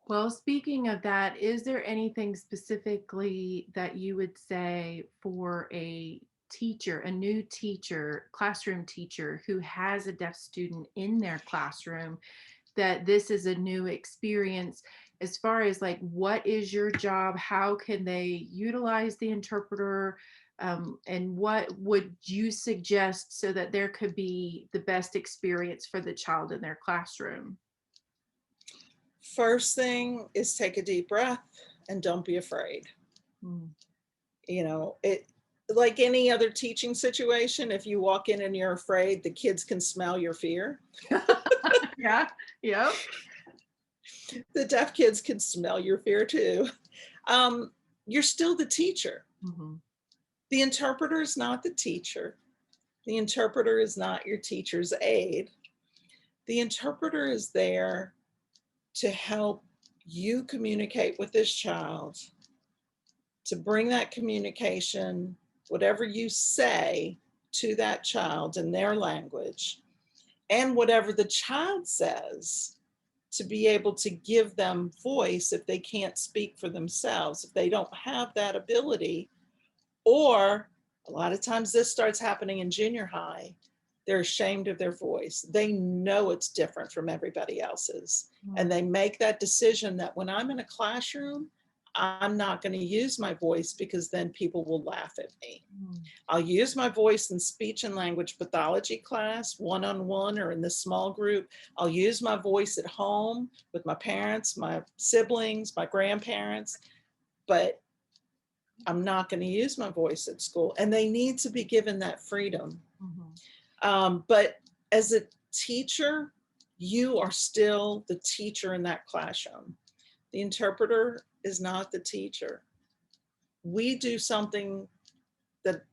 Well, speaking of that, is there anything specifically that you would say for a teacher, a new teacher, classroom teacher who has a deaf student in their classroom, that this is a new experience as far as like what is your job? How can they utilize the interpreter? And what would you suggest so that there could be the best experience for the child in their classroom? First thing is take a deep breath and don't be afraid. Mm. It like any other teaching situation, if you walk in and you're afraid, the kids can smell your fear. Yeah. Yep. The deaf kids can smell your fear too. Um, you're still the teacher. Mhm. The interpreter is not the teacher. The interpreter is not your teacher's aide. The interpreter is there to help you communicate with this child, to bring that communication, whatever you say to that child in their language, and whatever the child says, to be able to give them voice if they can't speak for themselves, if they don't have that ability. Or a lot of times this starts happening in junior high. They're ashamed of their voice. They know it's different from everybody else's. And Mm. they make that decision that when I'm in a classroom, I'm not going to use my voice because then people will laugh at me. Mm. I'll use my voice in speech and language pathology class, one-on-one or in the small group. I'll use my voice at home with my parents, my siblings, my grandparents, but I'm not going to use my voice at school. And they need to be given that freedom. Mhm. But as a teacher, you are still the teacher in that classroom. The interpreter is not the teacher. We do something that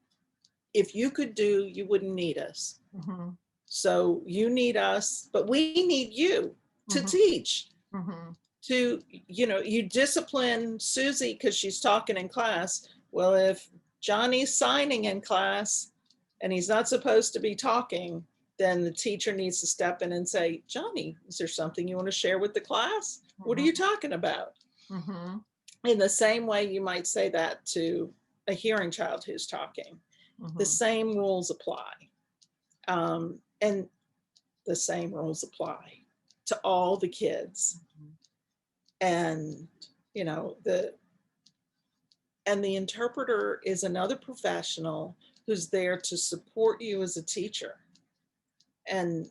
if you could do, you wouldn't need us. Mhm. So you need us, but we need you to Mhm. teach, Mhm. to, you discipline Susie because she's talking in class. Well, if Johnny's signing in class and he's not supposed to be talking, then the teacher needs to step in and say, Johnny, is there something you want to share with the class? What are Mhm. you talking about? Mhm. In the same way, you might say that to a hearing child who's talking. The Mhm. same rules apply. And the same rules apply to all the kids. Mhm. And, you know, the the interpreter is another professional who's there to support you as a teacher and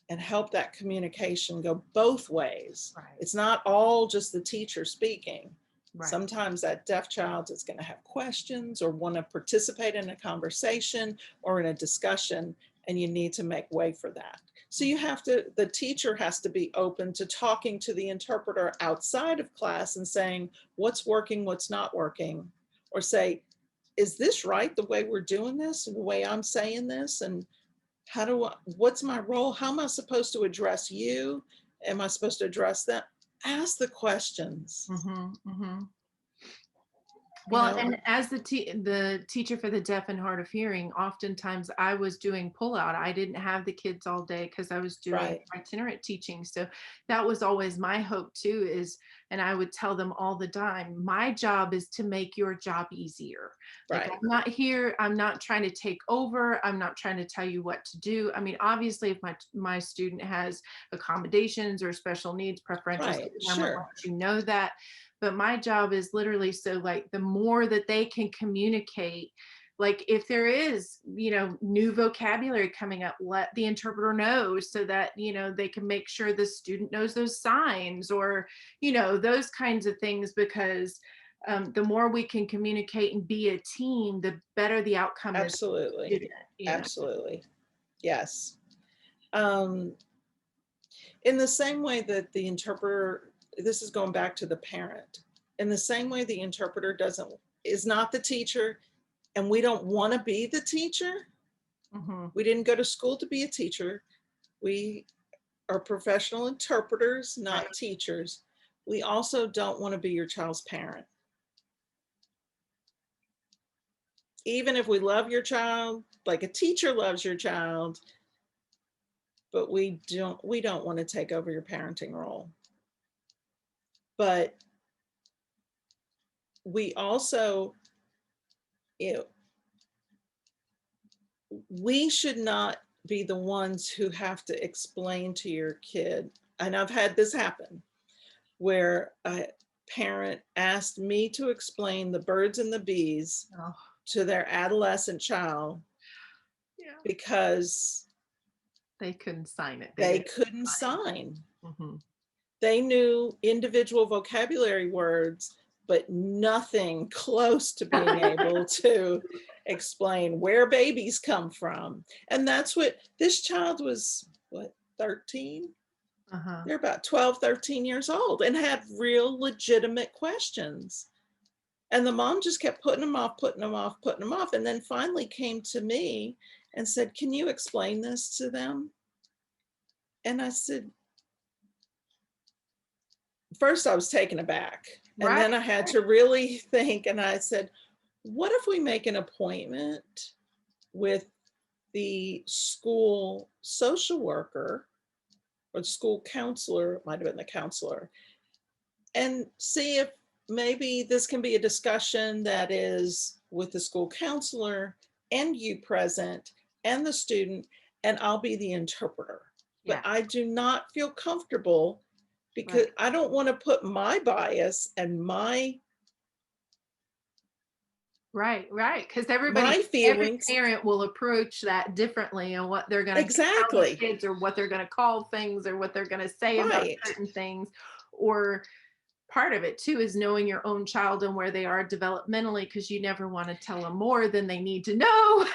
help that communication go both ways. Right. It's not all just the teacher speaking. Right. Sometimes that deaf child is going to have questions or want to participate in a conversation or in a discussion, and you need to make way for that. So the teacher has to be open to talking to the interpreter outside of class and saying, what's working, what's not working, or say, is this right the way we're doing this and the way I'm saying this? And what's my role? How am I supposed to address you? Am I supposed to address them? Ask the questions, Mhm. Mhm. you Well, know, and as the teacher for the deaf and hard of hearing, oftentimes I was doing pullout. I didn't have the kids all day because I was doing right, itinerant teaching. So that was always my hope too, is, and I would tell them all the time, my job is to make your job easier. Like right, I'm not here, I'm not trying to take over, I'm not trying to tell you what to do. I mean, obviously if my student has accommodations or special needs, preferential right, student, I'm gonna sure, let you know that, but my job is literally so like the more that they can communicate, like if there is new vocabulary coming up, let the interpreter know so that they can make sure the student knows those signs, or those kinds of things, because the more we can communicate and be a team, the better the outcome is for the absolutely, student. absolutely, yes. Um, in the same way that the interpreter, this is going back to the parent, in the same way the interpreter is not the teacher, and we don't want to be the teacher. Hmm. We didn't go to school to be a teacher. We are professional interpreters, Right. not teachers. We also don't want to be your child's parent. Even if we love your child, like a teacher loves your child, but we don't want to take over your parenting role. But we also, you know, we should not be the ones who have to explain to your kid. And I've had this happen where a parent asked me to explain the birds and the bees Oh, to their adolescent child yeah. because They couldn't sign it. They they didn't couldn't sign. sign. Mhm. They knew individual vocabulary words, but nothing close to being able to explain where babies come from. And that's what this child was, what, 13? Uh-huh. They're about 12, 13 years old and had real legitimate questions. And the mom just kept putting them off, putting them off, putting them off. And then finally came to me and said, "Can you explain this to them?" And I said, first I was taken aback. And Right, then I had right. to really think. And I said, what if we make an appointment with the school social worker or school counselor, it might have been the counselor, and see if maybe this can be a discussion that is with the school counselor and you present and the student, and I'll be the interpreter. But Yeah, I do not feel comfortable because right. I don't want to put my bias and Right, right. Because my every feelings. parent will approach that differently and what they're gonna tell their Exactly. kids or what they're gonna call things or what they're gonna say about Right. certain things. Or part of it too is knowing your own child and where they are developmentally, because you never wanna tell them more than they need to know.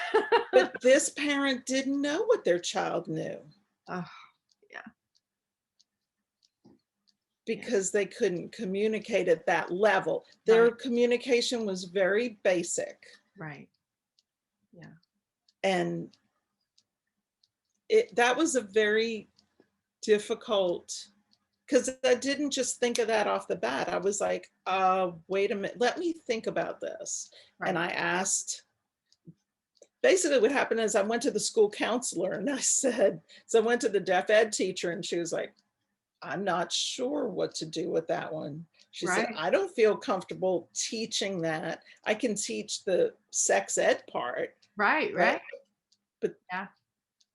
But this parent didn't know what their child knew Oh, yeah, yeah, because they couldn't communicate at that level. Their right, communication was very basic. right. Yeah, And that was a very difficult, because I didn't just think of that off the bat. I was like, wait a minute, let me think about this. And right. I asked, basically what happened is I went to the school counselor and I said, so I went to the deaf ed teacher and she was like, I'm not sure what to do with that one. She said, Right, I don't feel comfortable teaching that. I can teach the sex ed part, right, but right. but Yeah,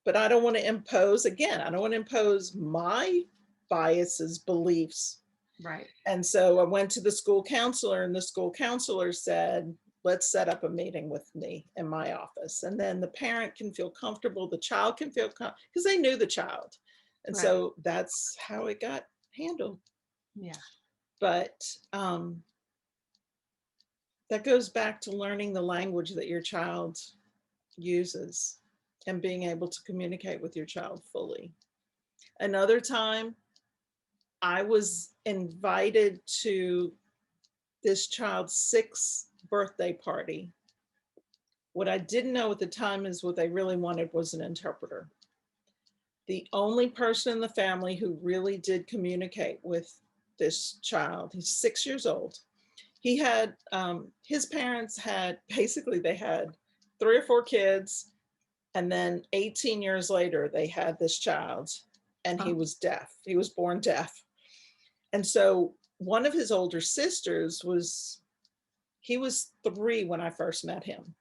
but I don't want to impose, again, I don't want to impose my biases, beliefs. right, And so I went to the school counselor and the school counselor said, let's set up a meeting with me in my office. And then the parent can feel comfortable, the child can feel comfortable because they knew the child. And right. so that's how it got handled. Yeah, But that goes back to learning the language that your child uses and being able to communicate with your child fully. Another time, I was invited to this child's sixth birthday party. What I didn't know at the time is what they really wanted was an interpreter. The only person in the family who really did communicate with this child, he's 6 years old. He had, his parents had, basically, they had 3 or 4 kids. And then 18 years later, they had this child and he oh, was deaf. He was born deaf. And so one of his older sisters was, he was 3 when I first met him.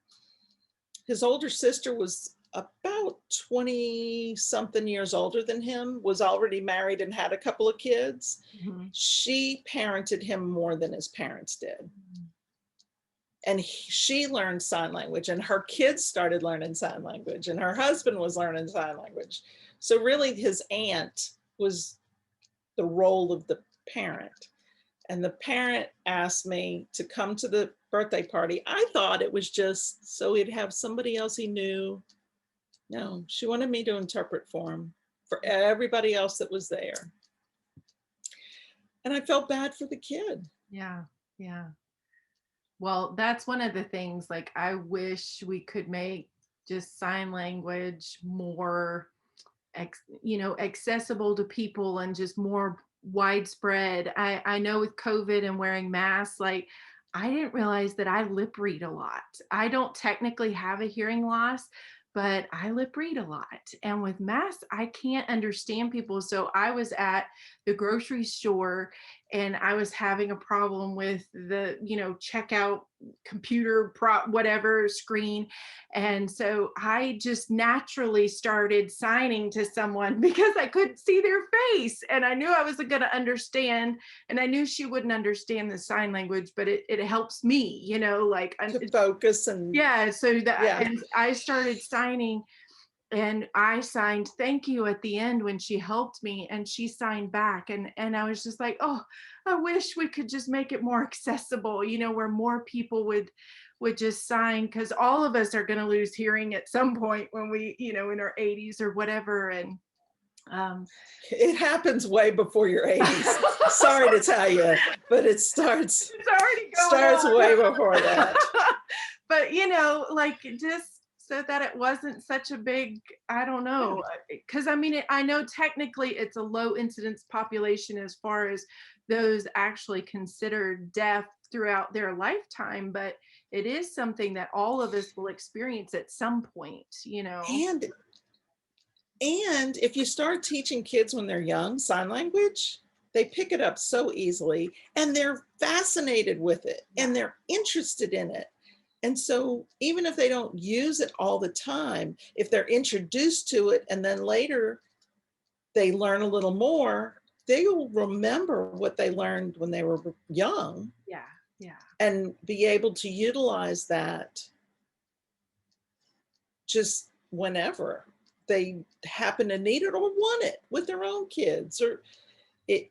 His older sister was about 20 something years older than him, was already married and had a couple of kids. mhm. She parented him more than his parents did. And she learned sign language and her kids started learning sign language and her husband was learning sign language. So really his aunt was the role of the parent. And the parent asked me to come to the birthday party. I thought it was just so he'd have somebody else he knew. No, she wanted me to interpret for him, for everybody else that was there. And I felt bad for the kid. Yeah, yeah. Well, that's one of the things, like, I wish we could make just sign language more, accessible to people and just more widespread. I know with COVID and wearing masks, like, I didn't realize that I lip read a lot. I don't technically have a hearing loss, but I lip read a lot. And with math, I can't understand people. So I was at the grocery store and I was having a problem with the, checkout computer whatever screen. And so I just naturally started signing to someone because I couldn't see their face. And I knew I wasn't going to understand. And I knew she wouldn't understand the sign language, but it helps me, like To focus and yeah, so that yeah. and I started signing, and I signed thank you at the end when she helped me, and she signed back, and I was just like, "Oh, I wish we could just make it more accessible, where more people would just sign, because all of us are going to lose hearing at some point when we, in our 80s or whatever." And um It happens way before your 80s. Sorry to tell you, but it starts it's already going way on. before that. But like just so that it wasn't such a big, I don't Yeah. know, because I mean, I know technically it's a low incidence population as far as those actually considered deaf throughout their lifetime, but it is something that all of us will experience at some point. And if you start teaching kids when they're young sign language, they pick it up so easily and they're fascinated with it Yeah. and they're interested in it. And so even if they don't use it all the time, if they're introduced to it and then later they learn a little more, they will remember what they learned when they were young Yeah. Yeah. and be able to utilize that just whenever they happen to need it or want it with their own kids or it.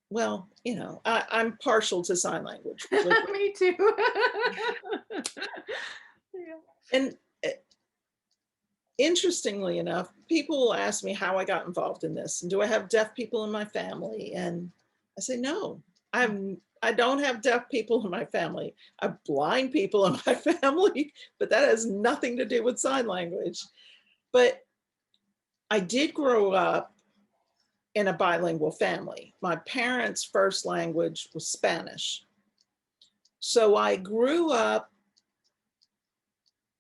Well, I'm partial to sign language. Me too. Yeah. And interestingly enough, people will ask me how I got involved in this and do I have deaf people in my family? And I say, no, I don't have deaf people in my family. I have blind people in my family, but that has nothing to do with sign language. But I did grow up in a bilingual family. My parents' first language was Spanish. So I grew up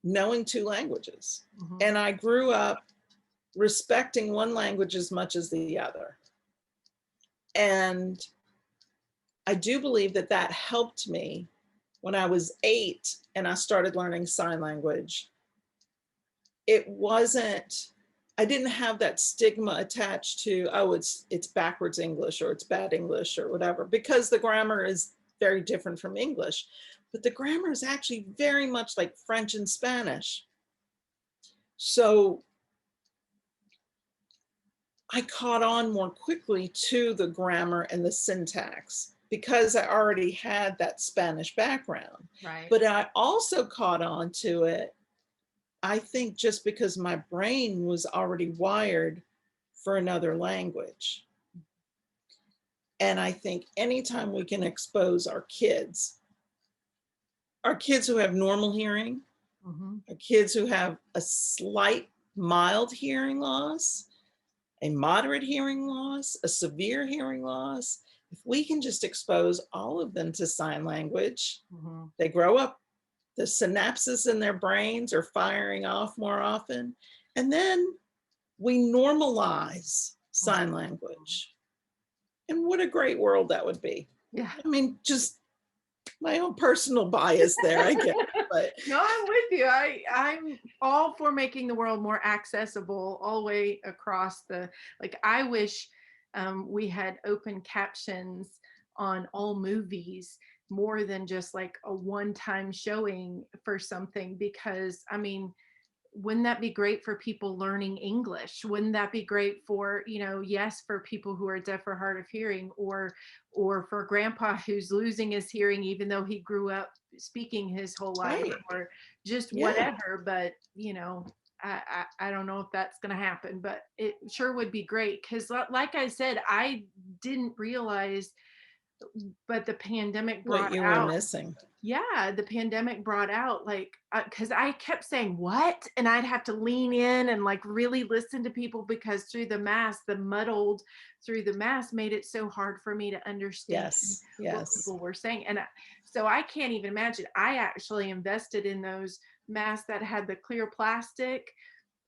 knowing two languages. Mhm. And I grew up respecting one language as much as the other. And I do believe that that helped me when I was 8 and I started learning sign language. It wasn't, I didn't have that stigma attached to, oh, it's backwards English or it's bad English or whatever, because the grammar is very different from English. But the grammar is actually very much like French and Spanish. So I caught on more quickly to the grammar and the syntax because I already had that Spanish background. Right. But I also caught on to it, I think, just because my brain was already wired for another language. And I think anytime we can expose our kids who have normal hearing, Mhm. our kids who have a slight mild hearing loss, a moderate hearing loss, a severe hearing loss, if we can just expose all of them to sign language, Mhm. they grow up, the synapses in their brains are firing off more often. And then we normalize sign language. And what a great world that would be. Yeah. I mean, just my own personal bias there, I guess. But No, I'm with you. I'm all for making the world more accessible all the way across like I wish we had open captions on all movies more than just like a one-time showing for something, because I mean, wouldn't that be great for people learning English? Wouldn't that be great for, yes, for people who are deaf or hard of hearing, or for grandpa who's losing his hearing even though he grew up speaking his whole life, right. or just Yeah. whatever. But I don't know if that's going to happen, but it sure would be great, because like I said, I didn't realize, but the pandemic What brought you were out, missing. yeah, the pandemic brought out, like, because I kept saying what, and I'd have to lean in and like really listen to people, because through the mask, the muddled through the mask made it so hard for me to understand Yes. what Yes. people were saying. And so I can't even imagine. I actually invested in those mask that had the clear plastic,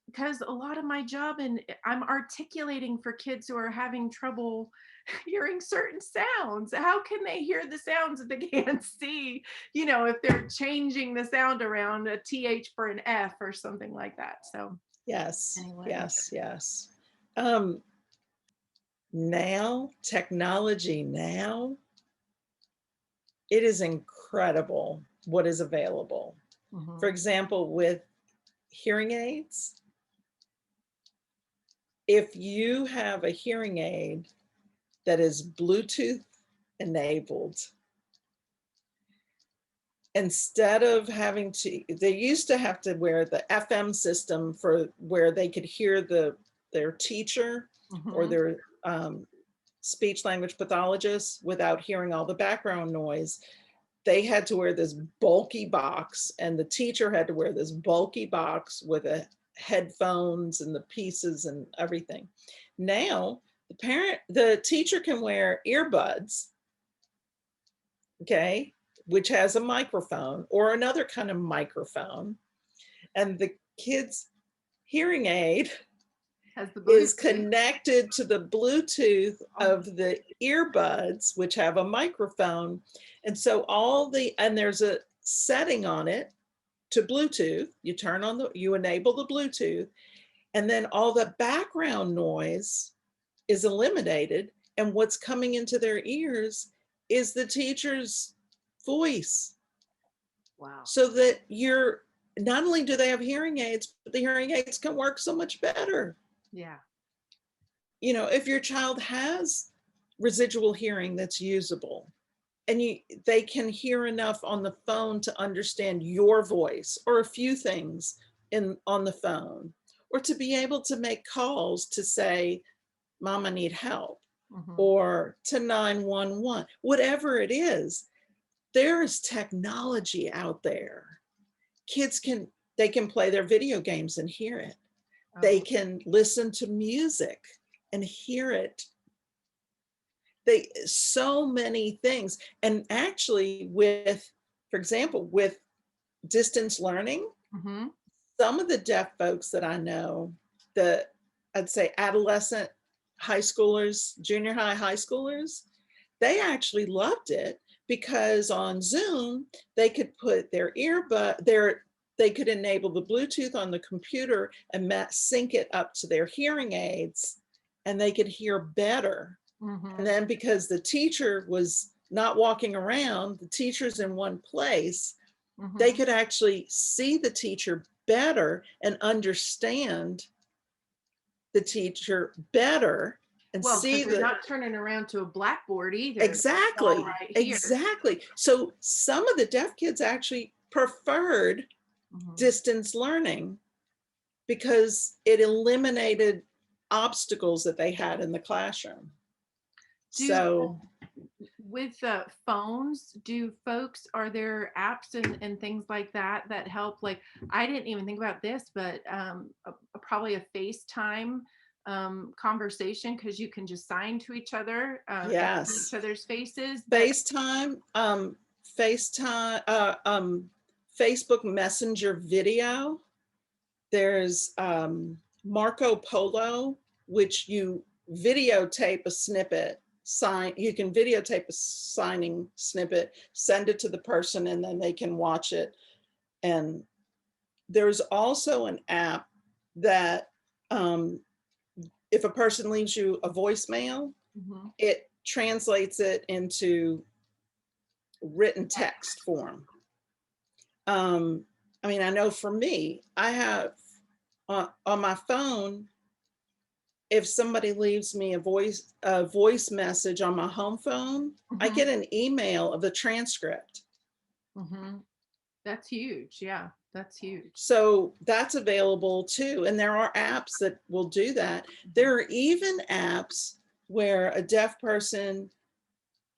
because a lot of my job, and I'm articulating for kids who are having trouble hearing certain sounds. How can they hear the sounds if they can't see, if they're changing the sound around a TH for an F or something like that. So Yes, anyway. yes, yes. Now, technology now, it is incredible what is available. For Mhm. example, with hearing aids, if you have a hearing aid that is Bluetooth enabled, instead of having to, they used to have to wear the FM system for where they could hear their teacher or Mhm. their speech language pathologist without hearing all the background noise. They had to wear this bulky box, and the teacher had to wear this bulky box with a headphones and the pieces and everything. Now the teacher can wear earbuds, okay, which has a microphone or another kind of microphone, and the kid's hearing aid Has the is Bluetooth. connected to the Bluetooth Oh my. of the earbuds, which have a microphone. And so and there's a setting on it to Bluetooth. You enable the Bluetooth, and then all the background noise is eliminated. And what's coming into their ears is the teacher's voice. Wow. So that not only do they have hearing aids, but the hearing aids can work so much better. Yeah. If your child has residual hearing that's usable, and they can hear enough on the phone to understand your voice or a few things on the phone, or to be able to make calls to say, Mom, I need help, Mhm. or to 911, whatever it is, there is technology out there. Kids they can play their video games and hear it. They Oh. can listen to music and hear it. So many things. And actually for example, with distance learning, Mhm. some of the deaf folks that I know, I'd say adolescent high schoolers, junior high schoolers, they actually loved it because on Zoom, they could put they could enable the Bluetooth on the computer and sync it up to their hearing aids, and they could hear better. And Mhm. then because the teacher was not walking around, the teacher's in one place, they Mhm. could actually see the teacher better and understand the teacher better and Well, because see they're not turning around to a blackboard either. It's all exactly, right here. exactly. So some of the deaf kids actually preferred Mhm. distance learning because it eliminated obstacles that they had in the classroom. Do So with phones, are there apps and things like that that help? Like, I didn't even think about this, but probably a FaceTime conversation, because you can just sign to each other and see each yes, other's faces. But FaceTime, FaceTime, Facebook Messenger video. There's Marco Polo, which you videotape a snippet, you can videotape a signing snippet, send it to the person, and then they can watch it. And there's also an app that if a person leaves you a voicemail, mhm. it translates it into written text form. I mean, I know for me, I have on my phone, if somebody leaves me a voice message on my home phone, I Mhm. get an email of the transcript. Mhm. That's huge. Yeah, that's huge. So that's available too. And there are apps that will do that. Mhm. There are even apps where a deaf person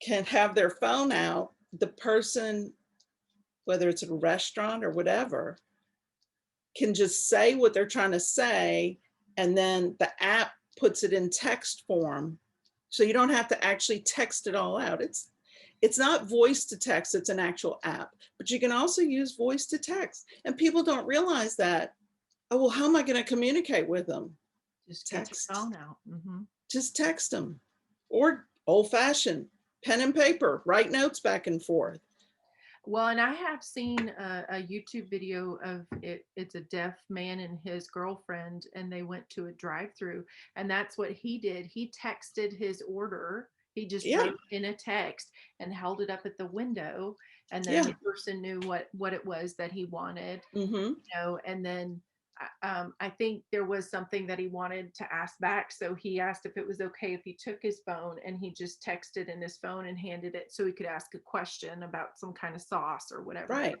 can have their phone out. The person, whether it's at a restaurant or whatever, can just say what they're trying to say, and then the app puts it in text form. So you don't have to actually text it all out. It's not voice to text, it's an actual app, but you can also use voice to text. And people don't realize that. Oh, well, how am I going to communicate with them? Just get your Text. phone out. Just text them. Or old fashioned, pen and paper, write notes back and forth. Well, and I have seen a YouTube video of it. It's a deaf man and his girlfriend, and they went to a drive-through, and that's what he did. He texted his order. He just Yeah, wrote in a text and held it up at the window, and then yeah. the person knew what it was that he wanted, Mm-hmm. and then I think there was something that he wanted to ask back. So he asked if it was okay if he took his phone and he just texted in his phone and handed it so he could ask a question about some kind of sauce or whatever. Right.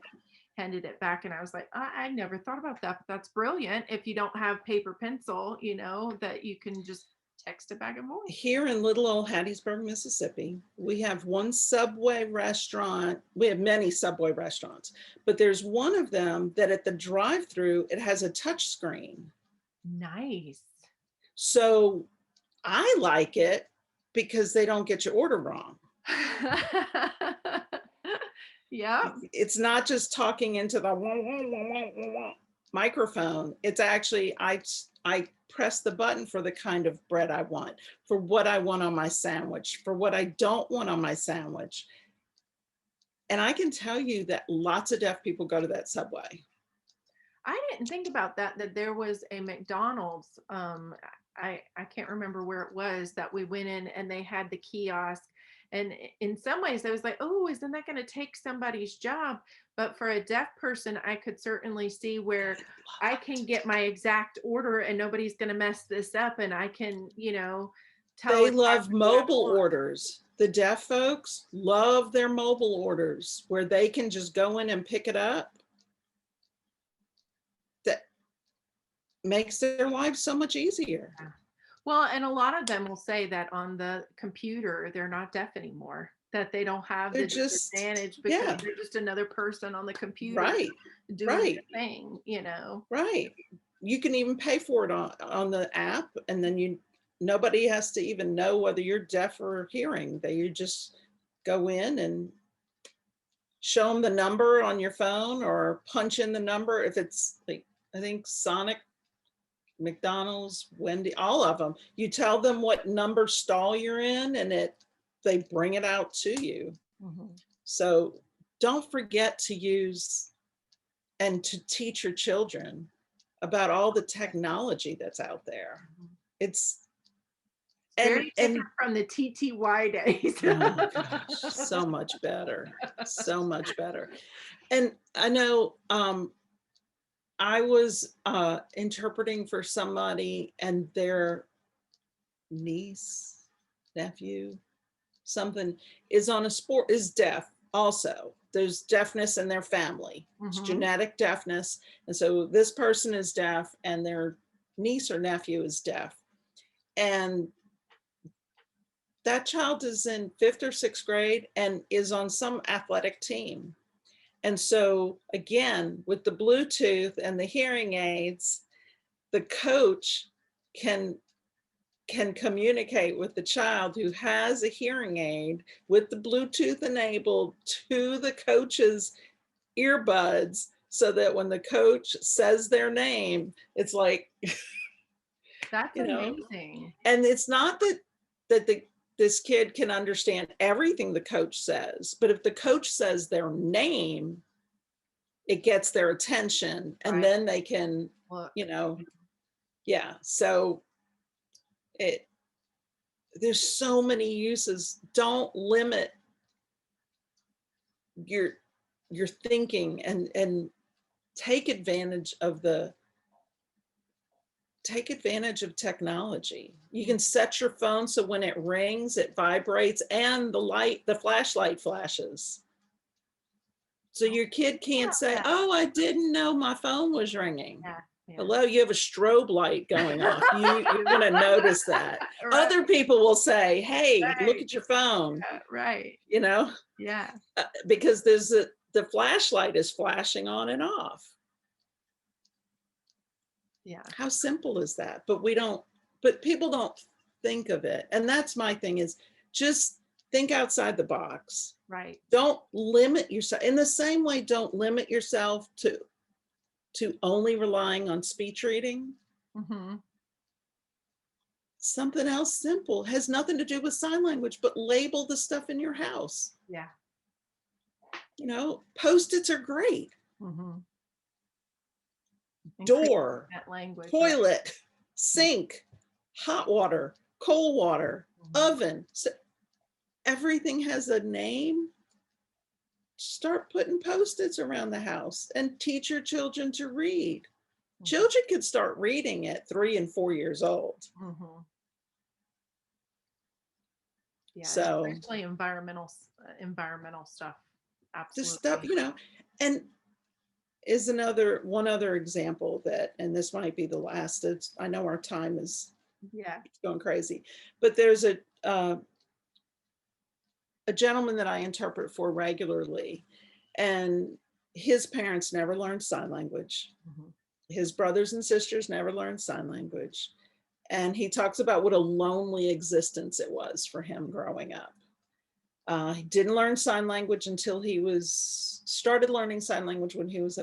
Handed it back. And I was like, I never thought about that, but that's brilliant. If you don't have paper pencil, that you can just text it back and forth. Here in little old Hattiesburg, Mississippi, we have one Subway restaurant. We have many Subway restaurants, but there's one of them that at the drive-through, it has a touch screen. Nice. So I like it because they don't get your order wrong. Yeah. It's not just talking into the microphone. It's actually, I press the button for the kind of bread I want, for what I want on my sandwich, for what I don't want on my sandwich. And I can tell you that lots of deaf people go to that Subway. I didn't think about that there was a McDonald's. I can't remember where it was that we went in and they had the kiosk. And in some ways I was like, oh, isn't that going to take somebody's job? But for a deaf person, I could certainly see where I can get my exact order and nobody's going to mess this up. And I can, tell They love exactly what I mobile want. orders. The deaf folks love their mobile orders where they can just go in and pick it up. That makes their lives so much easier. Yeah. Well, and a lot of them will say that on the computer, they're not deaf anymore, that they don't have They're the just, disadvantage because yeah, they're just another person on the computer right, doing right, their thing. right. You can even pay for it on the app, and then nobody has to even know whether you're deaf or hearing. You just go in and show them the number on your phone or punch in the number. If it's like, I think Sonic, McDonald's, Wendy, all of them, you tell them what number stall you're in and they bring it out to you. Mhm. So don't forget to use and to teach your children about all the technology that's out there. It's Very and different from the TTY days. oh gosh, so much better, so much better. And I know I was interpreting for somebody and their niece, nephew, something is deaf also. There's deafness in their family. It's Mhm. genetic deafness. And so this person is deaf and their niece or nephew is deaf. And that child is in 5th or 6th grade and is on some athletic team. And so again, with the Bluetooth and the hearing aids, the coach can communicate with the child who has a hearing aid with the Bluetooth enabled to the coach's earbuds, so that when the coach says their name, it's like, That's you know, amazing. and it's not that this kid can understand everything the coach says, but if the coach says their name, it gets their attention and Right. then they can, Look. yeah. So there's so many uses. Don't limit your thinking and take advantage of technology. You can set your phone so when it rings, it vibrates and the flashlight flashes. So your kid can't say, Yeah. oh, I didn't know my phone was ringing. Yeah. Hello, you have a strobe light going off. You're going to notice that. Right. Other people will say, hey, look Right. at your phone, Right. Yeah. because the flashlight is flashing on and off. Yeah. How simple is that? But people don't think of it. And that's my thing, is just Think outside the box. Right. Don't limit yourself. In the same way, don't limit yourself to only relying on speech reading. Hmm. Something else simple has nothing to do with sign language, but label the stuff in your house. Yeah. Post-its are great. Hmm. Increase Door, that language, right? toilet, sink, hot water, cold water, Mhm. oven. So everything has a name. Start putting post-its around the house and teach your children to read. Mhm. Children can start reading at 3 and 4 years old. Mhm. Yeah, So especially environmental stuff. just stuff, Absolutely. and is one other example that, and this might be the last, I know our time is Yeah. going crazy, but there's a gentleman that I interpret for regularly, and his parents never learned sign language. Mhm. His brothers and sisters never learned sign language. And he talks about what a lonely existence it was for him growing up. He didn't learn sign language until started learning sign language when he was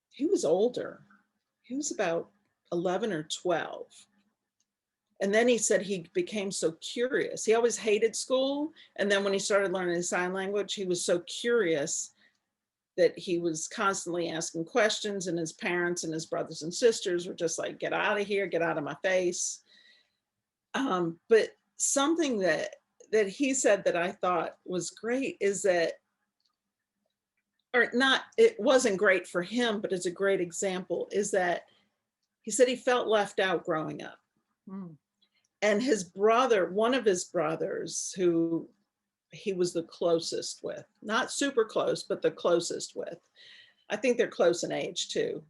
he was older. He was about 11 or 12. And then he said he became so curious. He always hated school. And then when he started learning sign language, he was so curious that he was constantly asking questions, and his parents and his brothers and sisters were just like, get out of here, get out of my face. But something that he said that I thought was great is that, or not, it wasn't great for him, but it's a great example, is that he said he felt left out growing up. Mm. And his brother, one of his brothers, who he was the closest with, not super close, but the closest with, I think they're close in age too.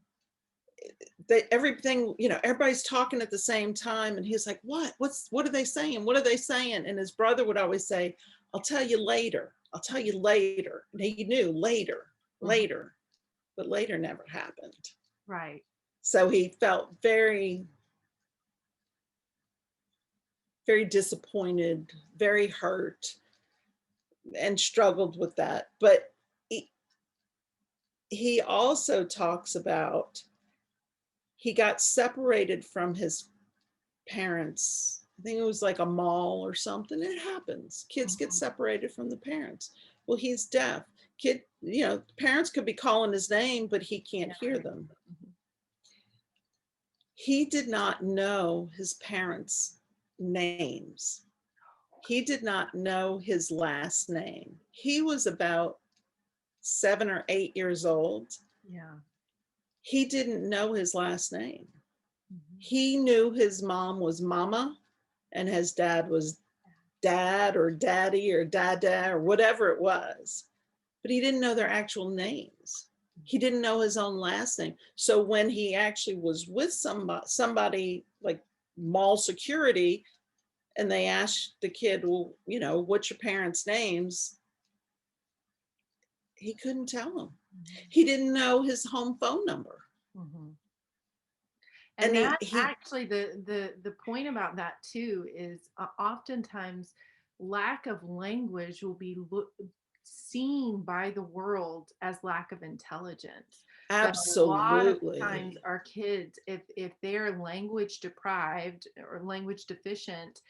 Everything, everybody's talking at the same time, and he's like, what are they saying, what are they saying? And his brother would always say, I'll tell you later, I'll tell you later. And he knew later, Mhm. later, but later never happened. Right. So he felt very, very disappointed, very hurt, and struggled with that. But he also talks about, he got separated from his parents. I think it was like a mall or something. It happens. Kids get Mhm. separated from the parents. Well, he's deaf. Parents could be calling his name, but he can't Yeah. hear them. Mhm. He did not know his parents' names. He did not know his last name. He was about 7 or 8 years old. Yeah. He didn't know his last name. Mhm. He knew his mom was mama and his dad was dad or daddy or dada or whatever it was, but he didn't know their actual names. He didn't know his own last name. So when he actually was with somebody like mall security, and they asked the kid, well, what's your parents' names? He couldn't tell them. Mhm. He didn't know his home phone number. Mhm. And And he that's he actually the point about that too is oftentimes lack of language will be seen by the world as lack of intelligence. But a lot of times absolutely. our kids, if they're language deprived or language deficient,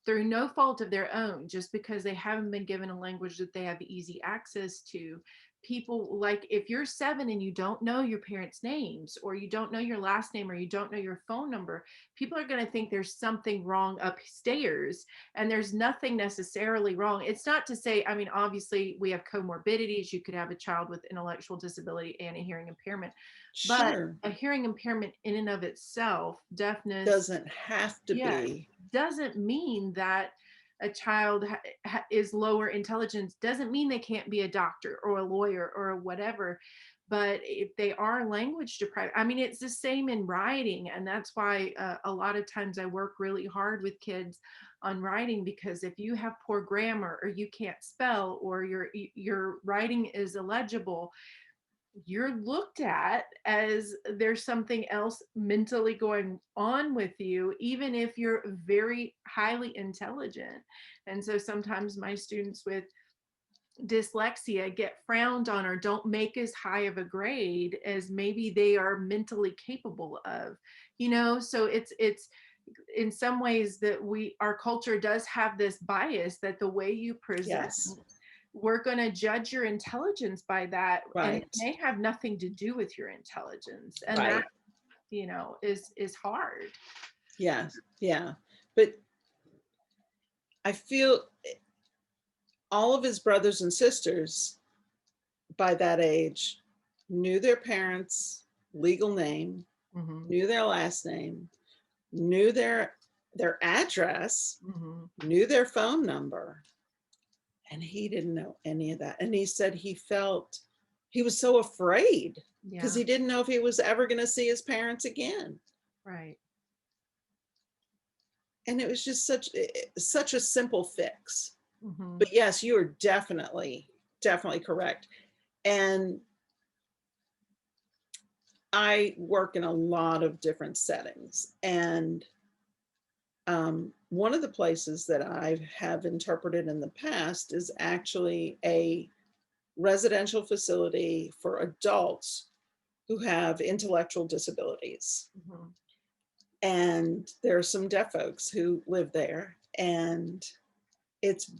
through no fault of their own, just because they haven't been given a language that they have easy access to. People, like, if you're 7 and you don't know your parents' names, or you don't know your last name, or you don't know your phone number, people are going to think there's something wrong upstairs, and there's nothing necessarily wrong. It's not to say, I mean, obviously we have comorbidities. You could have a child with intellectual disability and a hearing impairment, but Sure. a hearing impairment in and of itself, deafness, Doesn't have to yeah, be. doesn't mean that a child is lower intelligence, doesn't mean they can't be a doctor or a lawyer or whatever. But if they are language deprived, I mean, it's the same in writing. And that's why a lot of times I work really hard with kids on writing, because if you have poor grammar, or you can't spell, or your writing is illegible, you're looked at as there's something else mentally going on with you, even if you're very highly intelligent. And so sometimes my students with dyslexia get frowned on or don't make as high of a grade as maybe they are mentally capable of, so it's in some ways that our culture does have this bias that the way you present, Yes, we're going to judge your intelligence by that, and it right, may have nothing to do with your intelligence, and that right. is hard. Yes, yeah. But I feel all of his brothers and sisters by that age knew their parents' legal name, Hmm. knew their last name, knew their address, Hmm. knew their phone number, and he didn't know any of that. And he said he was so afraid because Yeah. he didn't know if he was ever going to see his parents again. Right. And it was just such a simple fix. Hmm. But yes, you are definitely correct. And I work in a lot of different settings, and one of the places that I have interpreted in the past is actually a residential facility for adults who have intellectual disabilities. Hmm. And there are some deaf folks who live there, and it's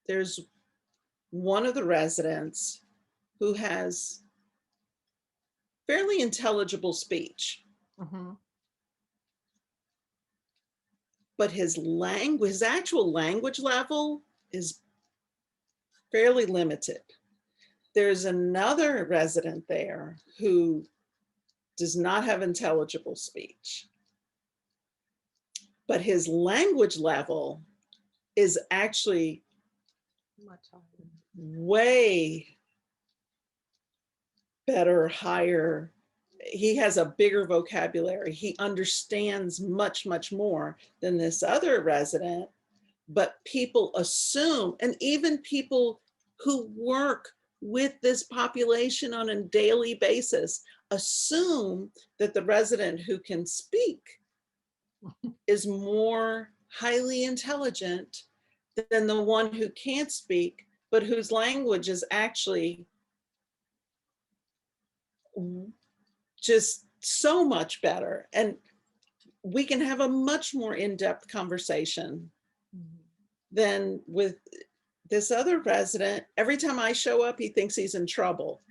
there's one of the residents who has fairly intelligible speech, Hmm. but his actual language level is fairly limited. There's another resident there who does not have intelligible speech, but his language level is actually Much harder. way better, higher. He has a bigger vocabulary. He understands much, much more than this other resident. But people assume, and even people who work with this population on a daily basis assume that the resident who can speak is more highly intelligent than the one who can't speak, but whose language is actually just so much better. And we can have a much more in-depth conversation Mhm. than with this other resident. Every time I show up, he thinks he's in trouble.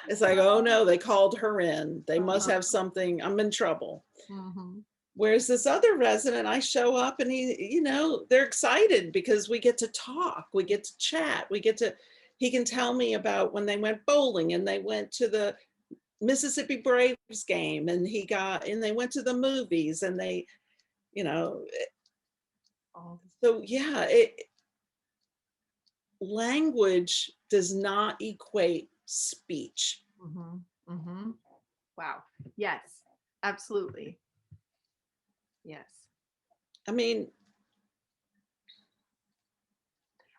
It's like, oh no, they called her in. They must have something. I'm in trouble. Mhm. Whereas this other resident, I show up and they're excited because we get to talk, we get to chat, he can tell me about when they went bowling and they went to the Mississippi Braves game and they went to the movies and you know, All this. so yeah, language does not equate speech. Mhm. Mhm. Wow. Yes. Absolutely. Yes. I mean,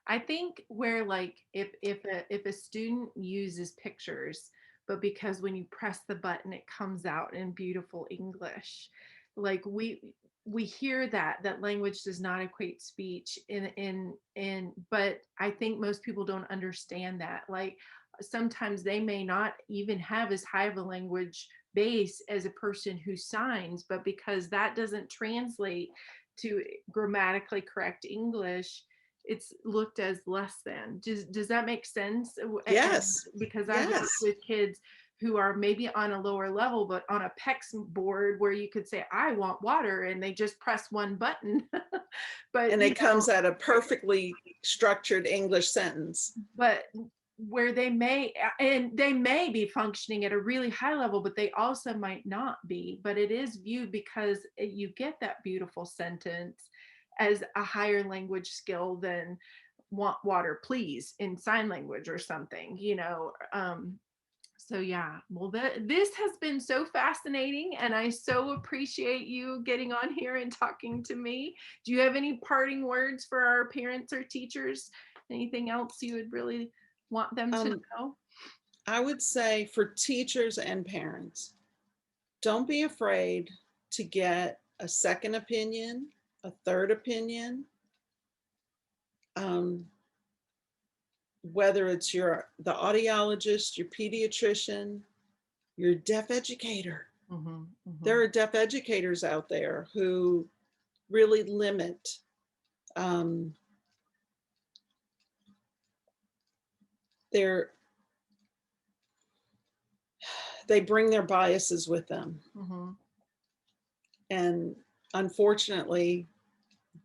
I think where, like, if a student uses pictures, but because when you press the button it comes out in beautiful English, like we hear that language does not equate speech in but I think most people don't understand that. Like sometimes they may not even have as high of a language base as a person who signs, but because that doesn't translate to grammatically correct English, it's looked as less than. Does that make sense? And yes, because I've worked yes. with kids who are maybe on a lower level, but on a PEX board where you could say, I want water, and they just press one button. But, And it comes out a perfectly structured English sentence. but where they may be functioning at a really high level, but they also might not be, but it is viewed because you get that beautiful sentence as a higher language skill than want water please in sign language or something, so yeah, well, this has been so fascinating, and I so appreciate you getting on here and talking to me. Do you have any parting words for our parents or teachers? Anything else you would really want them to Um, know? I would say for teachers and parents, don't be afraid to get a second opinion, a third opinion. Um, whether it's the audiologist, your pediatrician, your deaf educator. Mhm, There mhm. are deaf educators out there who really limit um, their, they bring their biases with them. Mhm, And unfortunately,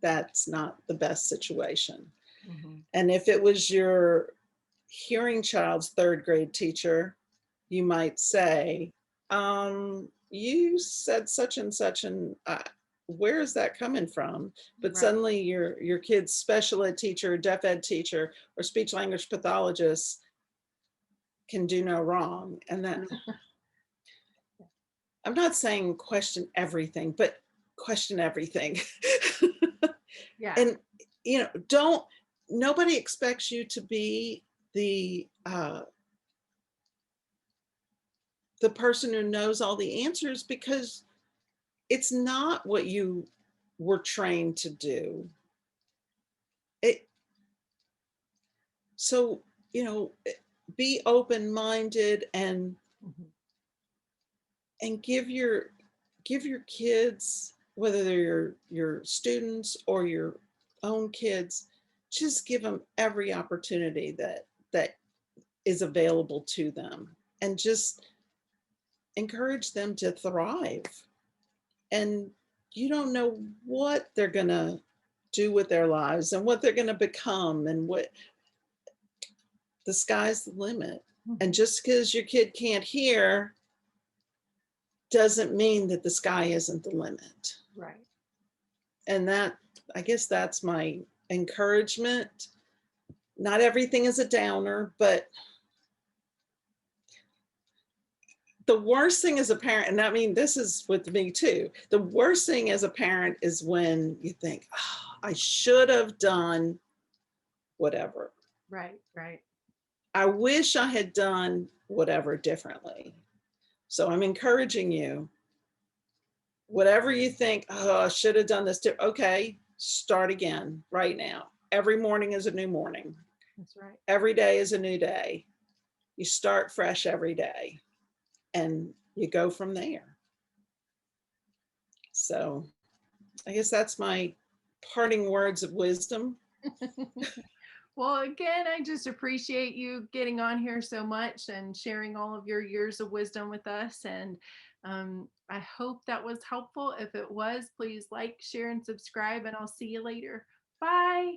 that's not the best situation. mhm. And if it was your hearing child's third grade teacher, you might say, you said such and such, and where is that coming from? But Right. suddenly your kid's special ed teacher, deaf ed teacher, or speech language pathologist can do no wrong. And that, I'm not saying question everything, but question everything. Yeah. And don't, nobody expects you to be the person who knows all the answers, because it's not what you were trained to do. It so be open-minded Mhm. and give your kids, whether they're your students or your own kids, just give them every opportunity that is available to them, and just encourage them to thrive. And you don't know what they're going to do with their lives and what they're going to become, and what, the sky's the limit. And Mhm. just because your kid can't hear doesn't mean that the sky isn't the limit. Right. And I guess that's my encouragement. Not everything is a downer, but the worst thing as a parent, and I mean, this is with me too, the worst thing as a parent is when you think, oh, I should have done whatever. Right. Right. I wish I had done whatever differently. So I'm encouraging you, whatever you think, oh, I should have done this. Okay, start again right now. Every morning is a new morning. That's right. Every day is a new day. You start fresh every day and you go from there. So I guess that's my parting words of wisdom. Well, again, I just appreciate you getting on here so much and sharing all of your years of wisdom with us. And I hope that was helpful. If it was, please like, share, and subscribe, and I'll see you later. Bye.